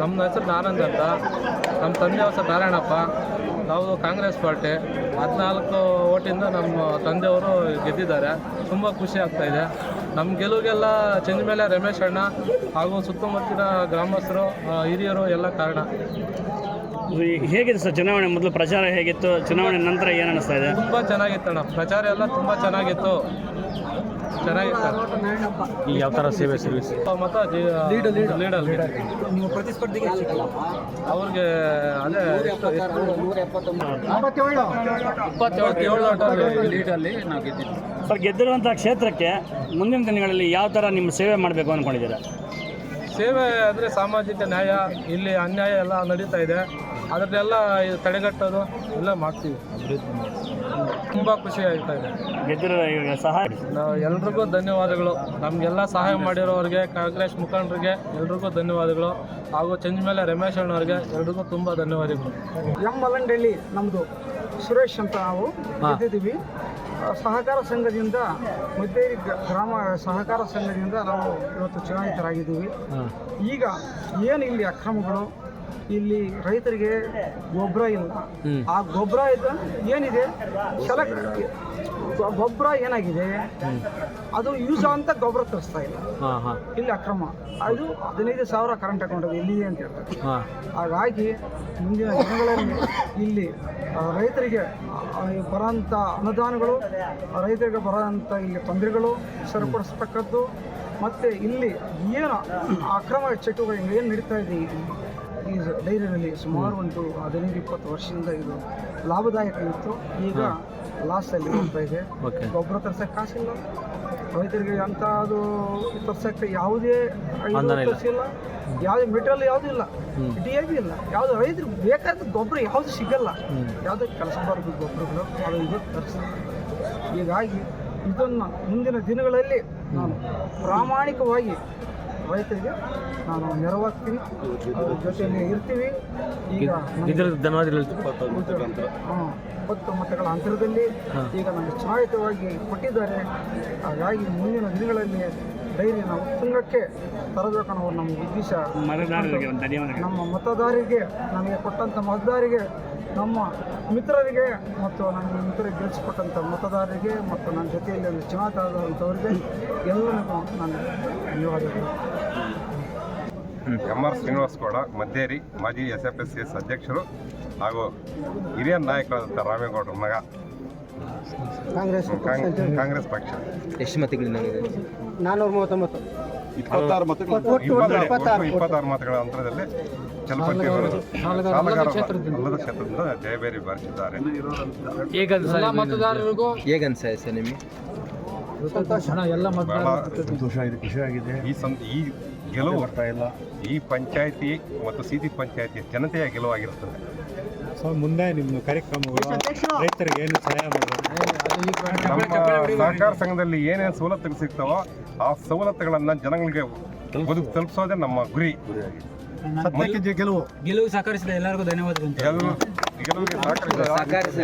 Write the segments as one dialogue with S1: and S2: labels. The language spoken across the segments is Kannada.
S1: ನಮ್ಮ ಹೆಸರು ಆನಂದ್ ಅಂತ. ನಮ್ಮ ತಂದೆ ಹೆಸರು ನಾರಾಯಣಪ್ಪ. ನಾವು ಕಾಂಗ್ರೆಸ್ ಪಾರ್ಟಿ 14 ಓಟಿಂದ ನಮ್ಮ ತಂದೆಯವರು ಗೆದ್ದಿದ್ದಾರೆ. ತುಂಬ ಖುಷಿ ಆಗ್ತಾಯಿದೆ. ನಮ್ಮ ಗೆಲುವಿಗೆಲ್ಲ ಚಂದ್ರಮೇಲೆ ರಮೇಶ್ ಅಣ್ಣ ಹಾಗೂ ಸುತ್ತಮುತ್ತಲಿನ ಗ್ರಾಮಸ್ಥರು, ಹಿರಿಯರು ಎಲ್ಲ ಕಾರಣ.
S2: ಹೇಗಿದೆ ಸರ್ ಚುನಾವಣೆ? ಮೊದಲು ಪ್ರಚಾರ ಹೇಗಿತ್ತು, ಚುನಾವಣೆ ನಂತರ ಏನು ಅನ್ನಿಸ್ತಾ ಇದೆ?
S1: ತುಂಬ ಚೆನ್ನಾಗಿತ್ತಣ್ಣ, ಪ್ರಚಾರ ಎಲ್ಲ ತುಂಬ ಚೆನ್ನಾಗಿತ್ತು.
S2: ಯಾವ ಥರ ಸೇವೆ ಸರ್ವಿಸ್
S1: ಮತ್ತು ಲೀಡಲ್ಲಿ
S3: ನೀವು ಪ್ರತಿಸ್ಪರ್ಧಿಗೆ
S1: ಅವ್ರಿಗೆ ಅದೇ 27 ಲೀಡಲ್ಲಿ ನಾವು ಗೆದ್ದಿದ್ವಿ.
S2: ಸರ್, ಗೆದ್ದಿರುವಂಥ ಕ್ಷೇತ್ರಕ್ಕೆ ಮುಂದಿನ ದಿನಗಳಲ್ಲಿ ಯಾವ ಥರ ನಿಮ್ಮ ಸೇವೆ ಮಾಡಬೇಕು ಅಂದ್ಕೊಂಡಿದ್ದೀರಾ?
S1: ಸೇವೆ ಅಂದರೆ ಸಾಮಾಜಿಕ ನ್ಯಾಯ, ಇಲ್ಲಿ ಅನ್ಯಾಯ ಎಲ್ಲ ನಡೀತಾ ಇದೆ, ಅದನ್ನೆಲ್ಲ ತಡೆಗಟ್ಟೋದು ಎಲ್ಲ ಮಾಡ್ತೀವಿ. ತುಂಬ ಖುಷಿ ಆಗ್ತಾ ಇದೆ.
S2: ಗೆದ್ದಿರೋ ಸಹಾಯ
S1: ನಾವು ಎಲ್ರಿಗೂ ಧನ್ಯವಾದಗಳು. ನಮಗೆಲ್ಲ ಸಹಾಯ ಮಾಡಿರೋರಿಗೆ, ಕಾಂಗ್ರೆಸ್ ಮುಖಂಡರಿಗೆ ಎಲ್ರಿಗೂ ಧನ್ಯವಾದಗಳು. ಹಾಗೂ ಚಂದ್ರಮೇಲೆ ರಮೇಶ್ ಅಣ್ಣವ್ರಿಗೆ ಎಲ್ರಿಗೂ ತುಂಬ ಧನ್ಯವಾದಗಳು.
S3: ಮಲ್ಲಂಡಳ್ಳಿ ನಮ್ಮದು ಸುರೇಶ್ ಅಂತ ನಾವು ಗೆದ್ದಿದ್ದೀವಿ. ಸಹಕಾರ ಸಂಘದಿಂದ ಮದ್ದೇರಿ ಗ್ರಾಮ ಸಹಕಾರ ಸಂಘದಿಂದ ನಾವು ಇವತ್ತು ಚುನಾಯಿತರಾಗಿದ್ದೀವಿ. ಈಗ ಏನು ಇಲ್ಲಿ ಅಕ್ರಮಗಳು, ಇಲ್ಲಿ ರೈತರಿಗೆ ಗೊಬ್ಬರ ಇಲ್ಲ. ಆ ಗೊಬ್ಬರ ಏನಿದೆ ಗೊಬ್ಬರ ಏನಾಗಿದೆ, ಅದು ಯೂಸ್ ಅಂತ ಗೊಬ್ಬರ ತರಿಸ್ತಾ ಇಲ್ಲ. ಇಲ್ಲಿ ಅಕ್ರಮ. ಅದು 15,000 ಕರೆಂಟ್ ಅಕೌಂಟ್ ಎಲ್ಲಿದೆ ಅಂತ ಹೇಳ್ತಾರೆ. ಹಾಗಾಗಿ ಮುಂದಿನ ದಿನಗಳಲ್ಲಿ ಇಲ್ಲಿ ರೈತರಿಗೆ ಬರೋಂಥ ಅನುದಾನಗಳು, ರೈತರಿಗೆ ಬರೋಂಥ ಇಲ್ಲಿ ತೊಂದರೆಗಳು ಸರಿಪಡಿಸ್ತಕ್ಕದ್ದು, ಮತ್ತು ಇಲ್ಲಿ ಏನು ಅಕ್ರಮ ಚಟುವಟಿಕೆ ಏನು ನಡೀತಾ ಇದೆ ಈ ಡೈರಿನಲ್ಲಿ ಸುಮಾರು ಒಂದು 15-20 ವರ್ಷದಿಂದ ಇದು ಲಾಭದಾಯಕ ಇತ್ತು. ಈಗ ಲಾಸಲ್ಲಿ ಹೋಗ್ತಾ ಇದೆ. ಗೊಬ್ಬರ ತರ್ಸೋಕ್ಕೆ ಕಾಸಿಲ್ಲ ರೈತರಿಗೆ, ಅಂತ ಅದು ತರ್ಸೋಕ್ಕೆ ಯಾವುದೇ ತರಿಸಿಲ್ಲ, ಯಾವುದೇ ಮೆಟೀರಿಯಲ್ ಯಾವುದೂ ಇಲ್ಲ, DAP ಇಲ್ಲ, ಯಾವುದು ರೈತರಿಗೆ ಬೇಕಾದ ಗೊಬ್ಬರ ಯಾವುದು ಸಿಗಲ್ಲ. ಯಾವುದೇ ಕೆಲಸ ಬರೋದು ಗೊಬ್ಬರಗಳು ಅದು ಇದು ತರಿಸ್ತಾರೆ. ಹೀಗಾಗಿ ಇದನ್ನು ಮುಂದಿನ ದಿನಗಳಲ್ಲಿ ನಾನು ಪ್ರಾಮಾಣಿಕವಾಗಿ ರೈತರಿಗೆ ನಾನು ನೆರವಾಗ್ತೀನಿ, ಅದ್ರ ಜೊತೆಯಲ್ಲಿ ಇರ್ತೀವಿ. ಈಗ 20 ಮತಗಳ ಅಂತರದಲ್ಲಿ ಈಗ ನಮಗೆ ಚುನಾಯಿತವಾಗಿ ಕೊಟ್ಟಿದ್ದಾರೆ. ಹಾಗಾಗಿ ಮುಂದಿನ ದಿನಗಳಲ್ಲಿ ಡೈರಿನ ಉತ್ತುಂಗಕ್ಕೆ ತರಬೇಕನ್ನೋ ನಮ್ಮ ಉದ್ದೇಶ. ನಮ್ಮ ಮತದಾರರಿಗೆ, ನಮಗೆ ಕೊಟ್ಟಂಥ ಮತದಾರರಿಗೆ, ನಮ್ಮ ಮಿತ್ರರಿಗೆ ಮತ್ತು ನನ್ನ ಮಿತ್ರರಿಗೆ ಗೆಲ್ಲಿಸಿಕೊಟ್ಟಂಥ ಮತದಾರರಿಗೆ ಮತ್ತು ನನ್ನ ಜೊತೆಯಲ್ಲಿ ಒಂದು ಚುನಾಯಿತರಾದಂಥವ್ರಿಗೆ ಎಲ್ಲರಿಗೂ ನಾನು ಧನ್ಯವಾದಗಳು.
S4: MR ಶ್ರೀನಿವಾಸಗೌಡ, ಮದ್ದೇರಿ, ಮಾಜಿ SFSCS ಅಧ್ಯಕ್ಷರು ಹಾಗೂ ಹಿರಿಯ ನಾಯಕರಾದಂಥ ರಾಮೇಗೌಡರ ಮಗ, ಕಾಂಗ್ರೆಸ್ ಪಕ್ಷ.
S5: ಎಷ್ಟು ಮತಗಳಿಂದ
S3: 439
S4: 26 ಮತಗಳ ಅಂತರದಲ್ಲಿ ಚಲಪತಿ ಅವರು ಅಲ್ಲದ ಕ್ಷೇತ್ರದಿಂದ ಜಯಬೇರಿ ಬಾರಿಸಿದ್ದಾರೆ.
S1: ಮತದಾರರಿಗೂ
S5: ಹೇಗನ್ಸಾಯ ಸರ್ ನಿಮಗೆ?
S4: ಖುಷಿಯಾಗಿದೆ. ಈ ಗೆಲುವು ಬರ್ತಾ ಇಲ್ಲ. ಈ ಪಂಚಾಯತಿ ಮತ್ತು ಸಿಟಿ ಪಂಚಾಯತಿ ಜನತೆಯ ಗೆಲುವಾಗಿರುತ್ತದೆ.
S6: ಮುಂದೆ ನಿಮ್ಮ ಕಾರ್ಯಕ್ರಮಗಳು ರೈತರಿಗೆ ಏನು ಸಹಾಯ ಮಾಡಬೇಕು?
S4: ನಮ್ಮ ಸಹಕಾರ ಸಂಘದಲ್ಲಿ ಏನೇನು ಸವಲತ್ತುಗಳು ಸಿಗ್ತಾವೋ ಆ ಸವಲತ್ತುಗಳನ್ನು ಜನಗಳಿಗೆ ತಲುಪಿಸೋದೇ ನಮ್ಮ ಗುರಿ.
S3: ಗೆಲುವು ಸಹಕರಿಸಿದ ಎಲ್ಲರಿಗೂ ಧನ್ಯವಾದಗಳು.
S4: ಗೆಲುವಿಗೆ ಸಹಕರಿಸಿದ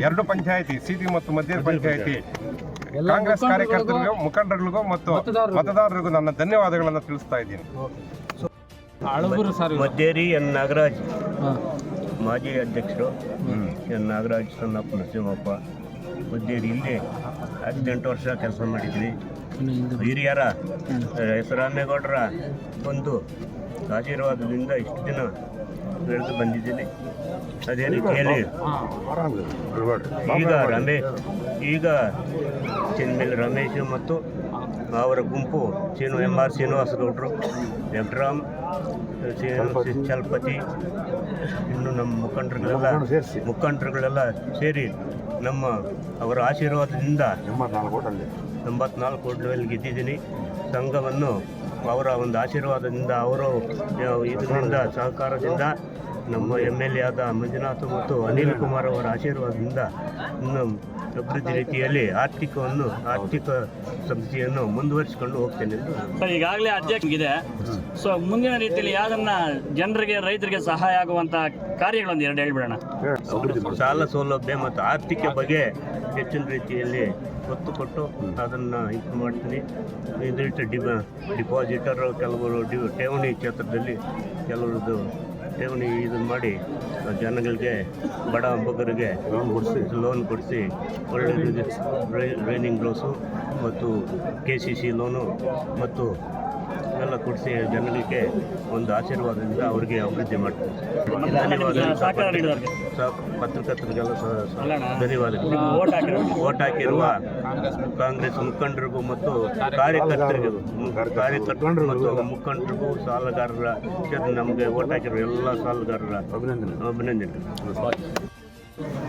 S4: 2 ಪಂಚಾಯತಿ, ಸಿಟಿ ಮತ್ತು ಮಧ್ಯ ಪಂಚಾಯತಿ ಕಾಂಗ್ರೆಸ್ ಕಾರ್ಯಕರ್ತರಿಗೂ, ಮುಖಂಡರಿಗೂ ಮತ್ತು ಮತದಾರರಿಗೂ ನನ್ನ ಧನ್ಯವಾದಗಳನ್ನು ತಿಳಿಸ್ತಾ ಇದ್ದೀನಿ.
S2: ಮದ್ದೇರಿ ಎನ್ ನಾಗರಾಜ್, ಮಾಜಿ ಅಧ್ಯಕ್ಷರು ಎನ್ ನಾಗರಾಜ್, ಸಣ್ಣಪ್ಪ ನರಸಿಂಹಪ್ಪ, ಮದ್ದೇರಿ. ಇಲ್ಲಿ 18 ವರ್ಷ ಕೆಲಸ ಮಾಡಿದ್ವಿ. ಹಿರಿಯರ ರಾಮೇಗೌಡರ ಒಂದು ಆಶೀರ್ವಾದದಿಂದ ಇಷ್ಟು ದಿನ ಬೆಳೆದು ಬಂದಿದ್ದೀನಿ. ಅದೇ ರೀತಿಯಲ್ಲಿ ಈಗ ಚಂದ್ರಮೇಲೆ ರಮೇಶ್ ಮತ್ತು ಅವರ ಗುಂಪು MR ಶ್ರೀನಿವಾಸಗೌಡರು, ವೆಂಕಟರಾಮ್, ಚಲಪತಿ, ಇನ್ನು ನಮ್ಮ ಮುಖಂಡರುಗಳೆಲ್ಲ ಸೇರಿ ಅವರ ಆಶೀರ್ವಾದದಿಂದ 84 ಓಟ್ನಲ್ಲಿ ಗೆದ್ದಿದ್ದೀನಿ. ಸಂಘವನ್ನು ಅವರ ಒಂದು ಆಶೀರ್ವಾದದಿಂದ, ಅವರು ಇದರಿಂದ ಸಹಕಾರದಿಂದ, ನಮ್ಮ MLA ಆದ ಮಂಜುನಾಥ್ ಮತ್ತು ಅನಿಲ್ ಕುಮಾರ್ ಅವರ ಆಶೀರ್ವಾದದಿಂದ ಇನ್ನು ಅಭಿವೃದ್ಧಿ ರೀತಿಯಲ್ಲಿ ಆರ್ಥಿಕ ಸಮಸ್ಯೆಯನ್ನು ಮುಂದುವರಿಸಿಕೊಂಡು ಹೋಗ್ತೇನೆ ಎಂದು. ಈಗಾಗಲೇ ಅಧ್ಯಕ್ಷ ಇದೆ. ಸೊ ಮುಂದಿನ ರೀತಿಯಲ್ಲಿ ಯಾವ್ದನ್ನ ಜನರಿಗೆ, ರೈತರಿಗೆ ಸಹಾಯ ಆಗುವಂಥ ಕಾರ್ಯಗಳೊಂದು 2 ಹೇಳ್ಬಿಡೋಣ. ಸಾಲ ಸೌಲಭ್ಯ ಮತ್ತು ಆರ್ಥಿಕ ಬಗ್ಗೆ ಹೆಚ್ಚಿನ ರೀತಿಯಲ್ಲಿ ಒತ್ತು ಕೊಟ್ಟು ಅದನ್ನು ಇದು ಮಾಡ್ತೀನಿ. ಇದರಿಂದ ಡಿಪಾಸಿಟರ್ ಕೆಲವರು ಠೇವಣಿ ಕ್ಷೇತ್ರದಲ್ಲಿ ಕೆಲವ್ರದ್ದು ಠೇವಣಿ ಇದನ್ನು ಮಾಡಿ ಜನಗಳಿಗೆ ಬಡ ಬಗ್ಗರಿಗೆ ಲೋನ್ ಕೊಡಿಸಿ ಒಳ್ಳೆಯ ರೈನಿಂಗ್ ಗ್ಲೌಸು ಮತ್ತು KCC ಲೋನು ಮತ್ತು ಎಲ್ಲ ಕೊಡಿಸಿ ಜನಗಳಿಗೆ ಒಂದು ಆಶೀರ್ವಾದದಿಂದ ಅವರಿಗೆ ಅಭಿವೃದ್ಧಿ ಮಾಡ್ತೀನಿ. ಧನ್ಯವಾದ ಪತ್ರಕರ್ತರಿಗೆಲ್ಲ ಧನ್ಯವಾದಗಳು. ಓಟ್ ಹಾಕಿರುವ ಕಾಂಗ್ರೆಸ್ ಮುಖಂಡರಿಗೂ ಮತ್ತು ಕಾರ್ಯಕರ್ತರಿಗೂ ಮತ್ತು ಮುಖಂಡರಿಗೂ ಸಾಲಗಾರರ ನಮಗೆ ಓಟ್ ಹಾಕಿರೋ ಎಲ್ಲ ಸಾಲಗಾರರ ಅಭಿನಂದನೆ.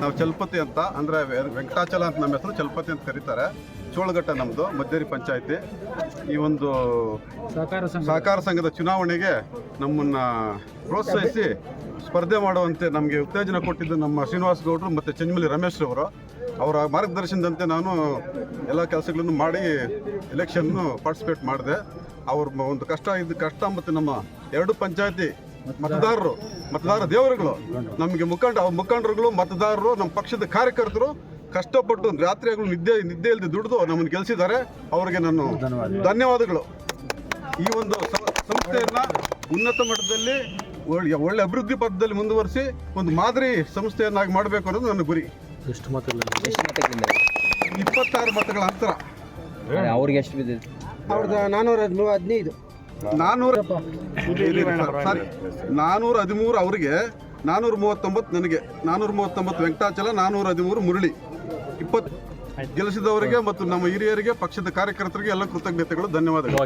S7: ನಾವು ಚಲಪತಿ ಅಂತ ಅಂದರೆ ವೆಂಕಟಾಚಲ ಅಂತ ನಮ್ಮ ಹೆಸರು ಚಲಪತಿ ಅಂತ ಕರೀತಾರೆ. ಚೋಳಘಟ್ಟ ನಮ್ಮದು ಮದ್ದೇರಿ ಪಂಚಾಯತಿ. ಈ ಒಂದು ಸಹಕಾರ ಸಂಘದ ಚುನಾವಣೆಗೆ ನಮ್ಮನ್ನು ಪ್ರೋತ್ಸಾಹಿಸಿ ಸ್ಪರ್ಧೆ ಮಾಡುವಂತೆ ನಮಗೆ ಉತ್ತೇಜನ ಕೊಟ್ಟಿದ್ದು ನಮ್ಮ ಶ್ರೀನಿವಾಸ್ ಗೌಡರು ಮತ್ತು ಚಂದ್ಮಲಿ ರಮೇಶ್ ಅವರು. ಅವರ ಮಾರ್ಗದರ್ಶನದಂತೆ ನಾನು ಎಲ್ಲ ಕೆಲಸಗಳನ್ನು ಮಾಡಿ ಎಲೆಕ್ಷನ್ನು ಪಾರ್ಟಿಸಿಪೇಟ್ ಮಾಡಿದೆ. ಅವ್ರ ಒಂದು ಕಷ್ಟ ಮತ್ತು ನಮ್ಮ 2 ಪಂಚಾಯತಿ ಮತದಾರ ದೇವರುಗಳು ನಮಗೆ ಮುಖಂಡರುಗಳು ಮತದಾರರು ನಮ್ಮ ಪಕ್ಷದ ಕಾರ್ಯಕರ್ತರು ಕಷ್ಟಪಟ್ಟು ರಾತ್ರಿಗಳು ನಿದ್ದೆ ಇಲ್ಲದೆ ದುಡಿದು ನಮ್ಮನ್ನು ಗೆಲ್ಲಿಸಿದ್ದಾರೆ. ಅವರಿಗೆ ನಾನು ಧನ್ಯವಾದಗಳು. ಈ ಒಂದು ಸಂಸ್ಥೆಯನ್ನು ಉನ್ನತ ಮಟ್ಟದಲ್ಲಿ ಒಳ್ಳೆ ಅಭಿವೃದ್ಧಿ ಪಥದಲ್ಲಿ ಮುಂದುವರಿಸಿ ಒಂದು ಮಾದರಿ ಸಂಸ್ಥೆಯನ್ನಾಗಿ ಮಾಡಬೇಕು ಅನ್ನೋದು ನನ್ನ ಗುರಿ.
S5: ಎಷ್ಟು ಮತಗಳಿಂದ
S7: 26 ಮತಗಳ ಅಂತರ.
S5: ಅವ್ರಿಗೆ ಎಷ್ಟು ಬಿದ್ದಿದೆ?
S3: ಅವ್ರದ್ದು 415.
S7: 413 ಅವರಿಗೆ, 439 ನನಗೆ, 439 ವೆಂಕಟಾಚಲ, 413 ಮುರಳಿ. 20 ಗೆಲ್ಲಿಸಿದವರಿಗೆ ಮತ್ತು ನಮ್ಮ ಹಿರಿಯರಿಗೆ ಪಕ್ಷದ ಕಾರ್ಯಕರ್ತರಿಗೆ ಎಲ್ಲ ಕೃತಜ್ಞತೆಗಳು, ಧನ್ಯವಾದಗಳು.